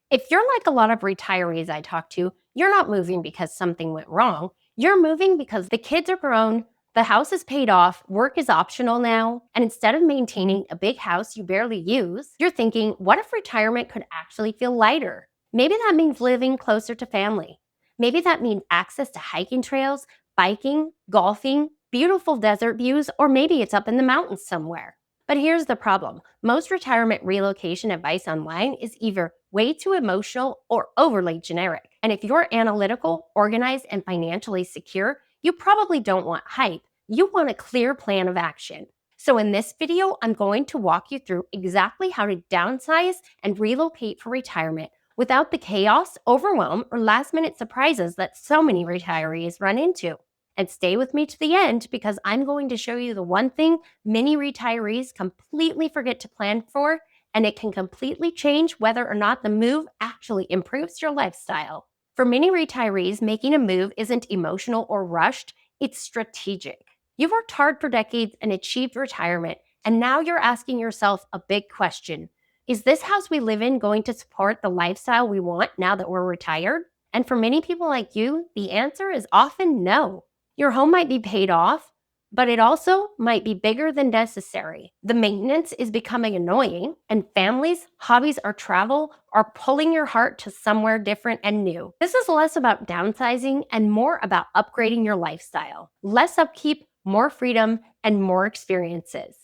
If you're like a lot of retirees I talk to, you're not moving because something went wrong. You're moving because the kids are grown, the house is paid off, work is optional now, and instead of maintaining a big house you barely use, you're thinking, what if retirement could actually feel lighter? Maybe that means living closer to family. Maybe that means access to hiking trails, biking, golfing, beautiful desert views, or maybe it's up in the mountains somewhere. But here's the problem. Most retirement relocation advice online is either way too emotional or overly generic. And if you're analytical, organized, and financially secure, you probably don't want hype. You want a clear plan of action. So in this video, I'm going to walk you through exactly how to downsize and relocate for retirement without the chaos, overwhelm, or last-minute surprises that so many retirees run into. And stay with me to the end because I'm going to show you the one thing many retirees completely forget to plan for, and it can completely change whether or not the move actually improves your lifestyle. For many retirees, making a move isn't emotional or rushed, it's strategic. You've worked hard for decades and achieved retirement, and now you're asking yourself a big question. Is this house we live in going to support the lifestyle we want now that we're retired? And for many people like you, the answer is often no. Your home might be paid off, but it also might be bigger than necessary. The maintenance is becoming annoying, and families, hobbies, or travel are pulling your heart to somewhere different and new. This is less about downsizing and more about upgrading your lifestyle. Less upkeep, more freedom, and more experiences.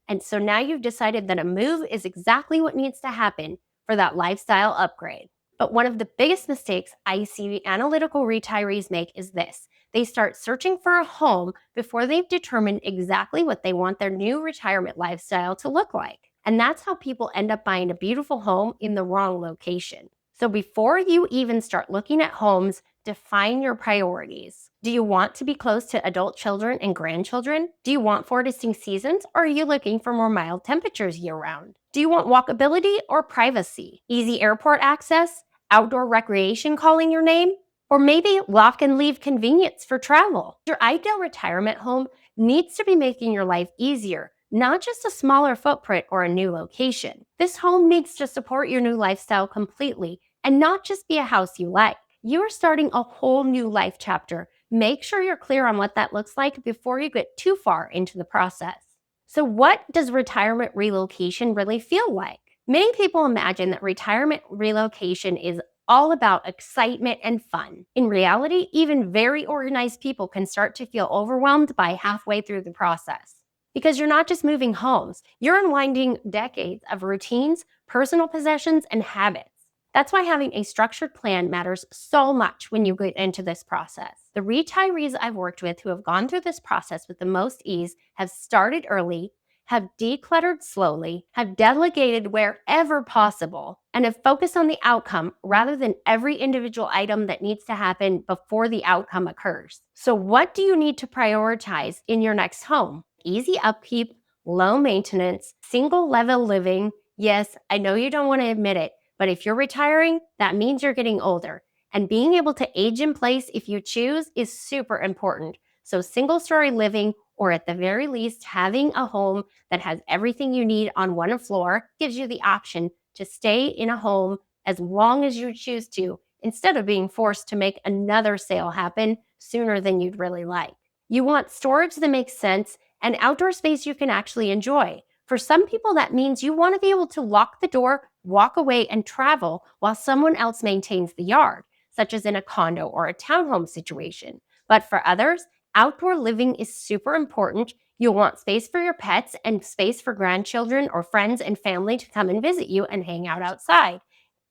And so now you've decided that a move is exactly what needs to happen for that lifestyle upgrade. But one of the biggest mistakes I see analytical retirees make is this. They start searching for a home before they've determined exactly what they want their new retirement lifestyle to look like. And that's how people end up buying a beautiful home in the wrong location. So before you even start looking at homes, define your priorities. Do you want to be close to adult children and grandchildren? Do you want 4 distinct seasons, or are you looking for more mild temperatures year-round? Do you want walkability or privacy? Easy airport access? Outdoor recreation calling your name? Or maybe lock and leave convenience for travel. Your ideal retirement home needs to be making your life easier, not just a smaller footprint or a new location. This home needs to support your new lifestyle completely and not just be a house you like. You are starting a whole new life chapter. Make sure you're clear on what that looks like before you get too far into the process. So what does retirement relocation really feel like? Many people imagine that retirement relocation is all about excitement and fun. In reality, even very organized people can start to feel overwhelmed by halfway through the process. Because you're not just moving homes, you're unwinding decades of routines, personal possessions, and habits. That's why having a structured plan matters so much when you get into this process. The retirees I've worked with who have gone through this process with the most ease have started early, have decluttered slowly, have delegated wherever possible, and have focused on the outcome rather than every individual item that needs to happen before the outcome occurs. So what do you need to prioritize in your next home? Easy upkeep, low maintenance, single level living. Yes, I know you don't want to admit it, but if you're retiring, that means you're getting older. And being able to age in place if you choose is super important. So single story living, or at the very least, having a home that has everything you need on one floor gives you the option to stay in a home as long as you choose to, instead of being forced to make another sale happen sooner than you'd really like. You want storage that makes sense and outdoor space you can actually enjoy. For some people, that means you want to be able to lock the door, walk away, and travel while someone else maintains the yard, such as in a condo or a townhome situation. But for others, outdoor living is super important. You'll want space for your pets and space for grandchildren or friends and family to come and visit you and hang out outside.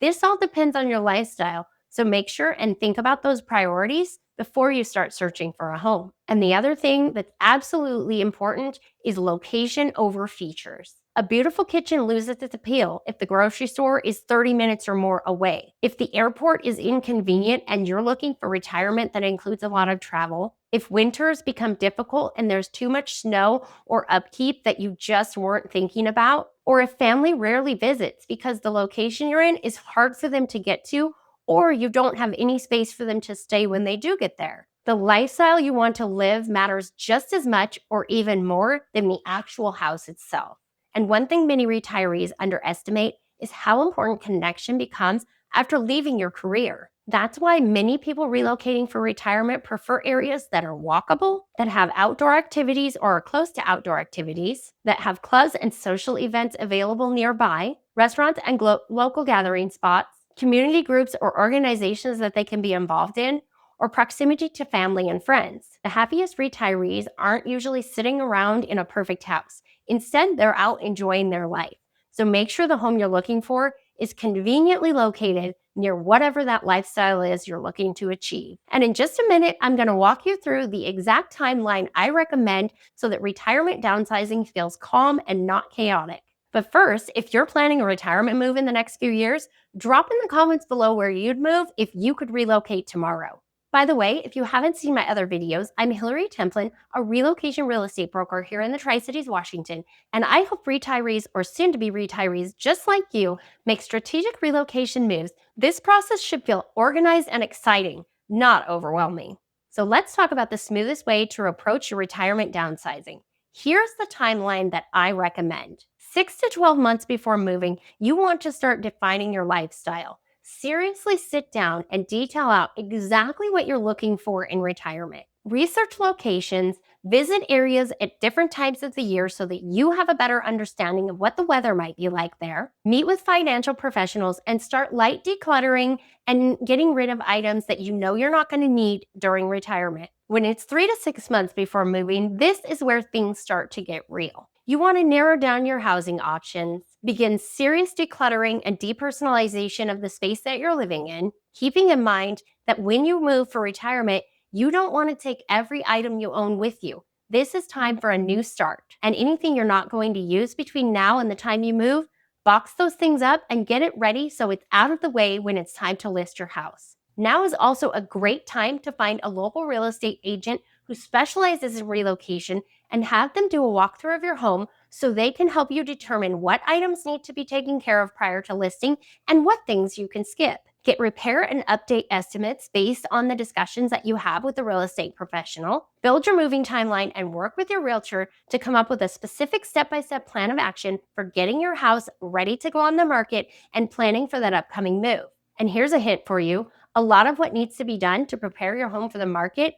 This all depends on your lifestyle, so make sure and think about those priorities before you start searching for a home. And the other thing that's absolutely important is location over features. A beautiful kitchen loses its appeal if the grocery store is 30 minutes or more away. If the airport is inconvenient and you're looking for retirement that includes a lot of travel, if winters become difficult and there's too much snow or upkeep that you just weren't thinking about, or if family rarely visits because the location you're in is hard for them to get to, or you don't have any space for them to stay when they do get there. The lifestyle you want to live matters just as much or even more than the actual house itself. And one thing many retirees underestimate is how important connection becomes after leaving your career. That's why many people relocating for retirement prefer areas that are walkable, that have outdoor activities or are close to outdoor activities, that have clubs and social events available nearby, restaurants and local gathering spots, community groups or organizations that they can be involved in, or proximity to family and friends. The happiest retirees aren't usually sitting around in a perfect house. Instead, they're out enjoying their life. So make sure the home you're looking for is conveniently located near whatever that lifestyle is you're looking to achieve. And in just a minute, I'm going to walk you through the exact timeline I recommend so that retirement downsizing feels calm and not chaotic. But first, if you're planning a retirement move in the next few years, drop in the comments below where you'd move if you could relocate tomorrow. By the way, if you haven't seen my other videos, I'm Hillary Templin, a relocation real estate broker here in the Tri-Cities, Washington, and I help retirees or soon-to-be retirees just like you make strategic relocation moves. This process should feel organized and exciting, not overwhelming. So let's talk about the smoothest way to approach your retirement downsizing. Here's the timeline that I recommend. 6 to 12 months before moving, you want to start defining your lifestyle. Seriously sit down and detail out exactly what you're looking for in retirement. Research locations, visit areas at different times of the year so that you have a better understanding of what the weather might be like there. Meet with financial professionals and start light decluttering and getting rid of items that you know you're not going to need during retirement. When it's 3 to 6 months before moving, this is where things start to get real. You want to narrow down your housing options, begin serious decluttering and depersonalization of the space that you're living in, keeping in mind that when you move for retirement, you don't want to take every item you own with you. This is time for a new start. And anything you're not going to use between now and the time you move, box those things up and get it ready so it's out of the way when it's time to list your house. Now is also a great time to find a local real estate agent who specializes in relocation and have them do a walkthrough of your home so they can help you determine what items need to be taken care of prior to listing and what things you can skip. Get repair and update estimates based on the discussions that you have with the real estate professional. Build your moving timeline and work with your realtor to come up with a specific step-by-step plan of action for getting your house ready to go on the market and planning for that upcoming move. And here's a hint for you. A lot of what needs to be done to prepare your home for the market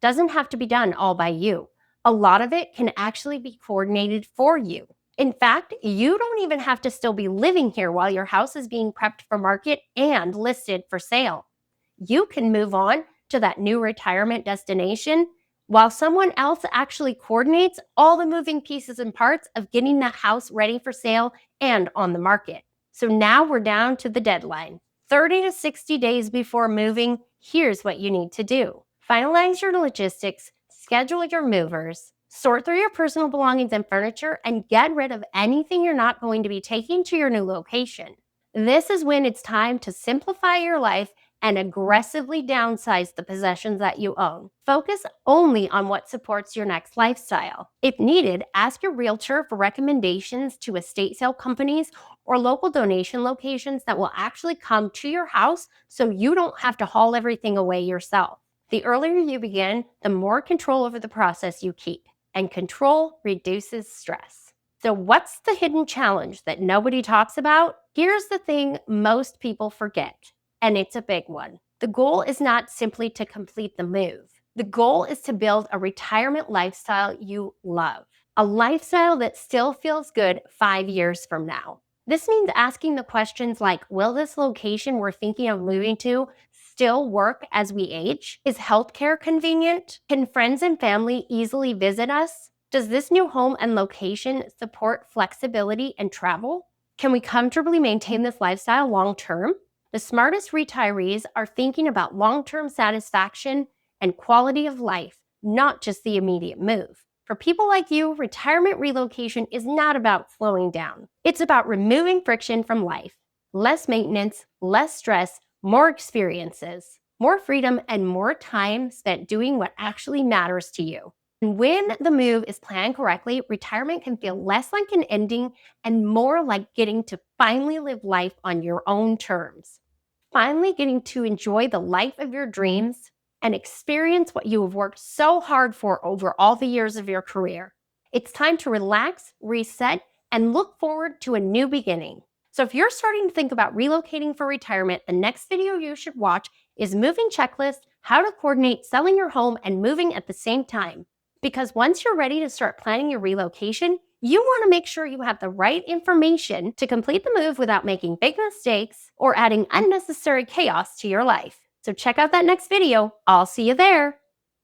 doesn't have to be done all by you. A lot of it can actually be coordinated for you. In fact, you don't even have to still be living here while your house is being prepped for market and listed for sale. You can move on to that new retirement destination while someone else actually coordinates all the moving pieces and parts of getting that house ready for sale and on the market. So now we're down to the deadline. 30 to 60 days before moving, here's what you need to do. Finalize your logistics, schedule your movers, sort through your personal belongings and furniture, and get rid of anything you're not going to be taking to your new location. This is when it's time to simplify your life and aggressively downsize the possessions that you own. Focus only on what supports your next lifestyle. If needed, ask your realtor for recommendations to estate sale companies or local donation locations that will actually come to your house so you don't have to haul everything away yourself. The earlier you begin, the more control over the process you keep, and control reduces stress. So what's the hidden challenge that nobody talks about? Here's the thing most people forget, and it's a big one. The goal is not simply to complete the move. The goal is to build a retirement lifestyle you love, a lifestyle that still feels good 5 years from now. This means asking the questions like, will this location we're thinking of moving to still work as we age? Is healthcare convenient? Can friends and family easily visit us? Does this new home and location support flexibility and travel? Can we comfortably maintain this lifestyle long term? The smartest retirees are thinking about long-term satisfaction and quality of life, not just the immediate move. For people like you, retirement relocation is not about slowing down. It's about removing friction from life. Less maintenance, less stress, more experiences, more freedom, and more time spent doing what actually matters to you. And when the move is planned correctly, retirement can feel less like an ending and more like getting to finally live life on your own terms. Finally getting to enjoy the life of your dreams and experience what you have worked so hard for over all the years of your career. It's time to relax, reset, and look forward to a new beginning. So if you're starting to think about relocating for retirement, the next video you should watch is Moving Checklist, how to coordinate selling your home and moving at the same time. Because once you're ready to start planning your relocation, you want to make sure you have the right information to complete the move without making big mistakes or adding unnecessary chaos to your life. So check out that next video. I'll see you there.